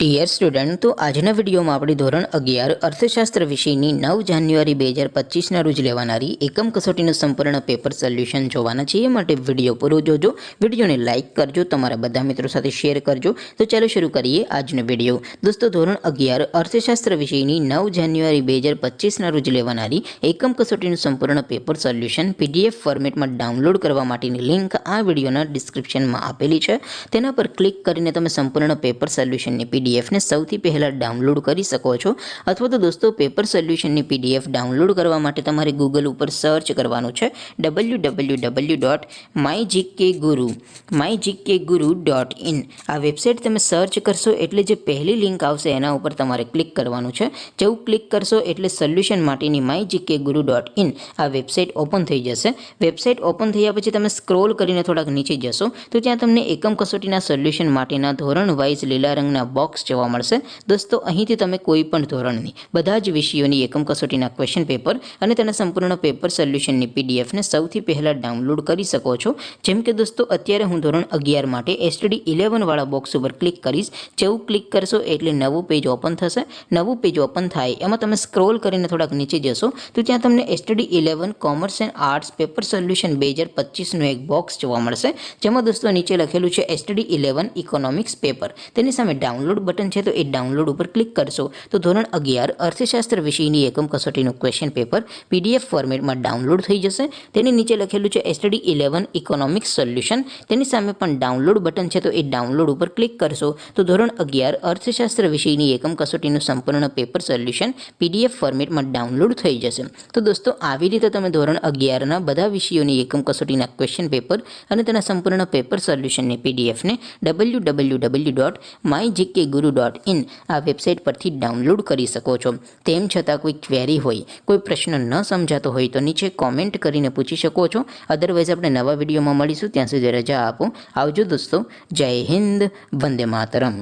Dear student, તો આજના વિડીયોમાં આપણે ધોરણ 11 અર્થશાસ્ત્ર વિષયની 9 જાન્યુઆરી 2025ના રોજ લેવાનારી એકમ કસોટીનું સંપૂર્ણ પેપર સોલ્યુશન જોવાના છીએ. માટે વિડીયો પૂરો જોજો, વિડીયોને લાઇક કરજો, તમારા બધા મિત્રો સાથે શેર કરજો. તો ચાલો શરૂ કરીએ આજનો વિડીયો. દોસ્તો, ધોરણ 11 અર્થશાસ્ત્ર વિષયની 9 જાન્યુઆરી 2025ના રોજ લેવાનારી એકમ કસોટીનું સંપૂર્ણ પેપર સોલ્યુશન PDF ફોર્મેટમાં ડાઉનલોડ કરવા માટેની લિંક આ વિડીયોના ડિસ્ક્રિપ્શનમાં આપેલી છે. તેના પર ક્લિક કરીને તમે સંપૂર્ણ પેપર સોલ્યુશનની PDF ને સૌથી પહેલાં ડાઉનલોડ કરી શકો છો. અથવા તો દોસ્તો, પેપર સોલ્યુશનની PDF ડાઉનલોડ કરવા માટે તમારે ગૂગલ ઉપર સર્ચ કરવાનું છે www.mygkguru.in. આ વેબસાઇટ તમે સર્ચ કરશો એટલે જે પહેલી લિંક આવશે એના ઉપર તમારે ક્લિક કરવાનું છે. જેવું ક્લિક કરશો એટલે સોલ્યુશન માટેની mygkguru.in આ વેબસાઇટ ઓપન થઈ જશે. વેબસાઇટ ઓપન થયા પછી તમે સ્ક્રોલ કરીને થોડાક નીચે જશો તો ત્યાં તમને એકમ કસોટીના સોલ્યુશન માટેના ધોરણ વાઇઝ લીલા રંગના બોક્સ જોવા મળશે. દોસ્તો, અહીંથી તમે કોઈ પણ ધોરણની બધા જ વિષયોની એકમ કસોટીના ક્વેશ્ચન પેપર અને તેના સંપૂર્ણ પેપર સોલ્યુશનની PDF ને સૌથી પહેલાં ડાઉનલોડ કરી શકો છો. જેમ કે દોસ્તો, અત્યારે હું ધોરણ 11 માટે STD 11 વાળા બોક્સ ઉપર ક્લિક કરીશ. જેવું ક્લિક કરશો એટલે નવું પેજ ઓપન થશે. નવું પેજ ઓપન થાય એમાં તમે સ્ક્રોલ કરીને થોડાક નીચે જશો તો ત્યાં તમને STD 11 commerce and arts paper solution 2025નું એક બોક્સ જોવા મળશે. જેમાં દોસ્તો નીચે લખેલું છે STD 11 ઇકોનોમિક્સ પેપર. તેની સામે ડાઉનલોડ બટન છે, તો એ ડાઉનલોડ ઉપર ક્લિક કરશો તો ધોરણ 11 અર્થશાસ્ત્ર વિષયની એકમ કસોટીનું ક્વેશ્ચન પેપર PDF ફોર્મેટમાં ડાઉનલોડ થઈ જશે. તેની નીચે લખેલું છે STD 11 ઇકોનોમિક્સ સોલ્યુશન. તેની સામે પણ ડાઉનલોડ બટન છે, તો એ ડાઉનલોડ ઉપર ક્લિક કરશો તો ધોરણ 11 અર્થશાસ્ત્ર વિષયની એકમ કસોટીનું સંપૂર્ણ પેપર સોલ્યુશન PDF ફોર્મેટમાં ડાઉનલોડ થઈ જશે. તો દોસ્તો, આવી રીતે તમે ધોરણ 11ના બધા વિષયોની એકમ કસોટીના ક્વેશ્ચન પેપર અને તેના સંપૂર્ણ પેપર સોલ્યુશનની PDF ને www.mygkguru.in આ વેબસાઇટ પરથી ડાઉનલોડ કરી શકો છો. તેમ છતાં કોઈ ક્વેરી હોય, કોઈ પ્રશ્ન ન સમજાતો હોય તો નીચે કોમેન્ટ કરીને પૂછી શકો છો. અદરવાઇઝ આપણે નવા વિડીયોમાં મળીશું. ત્યાં સુધી રજા આપો. આવજો દોસ્તો. જય હિન્દ. વંદે માતરમ.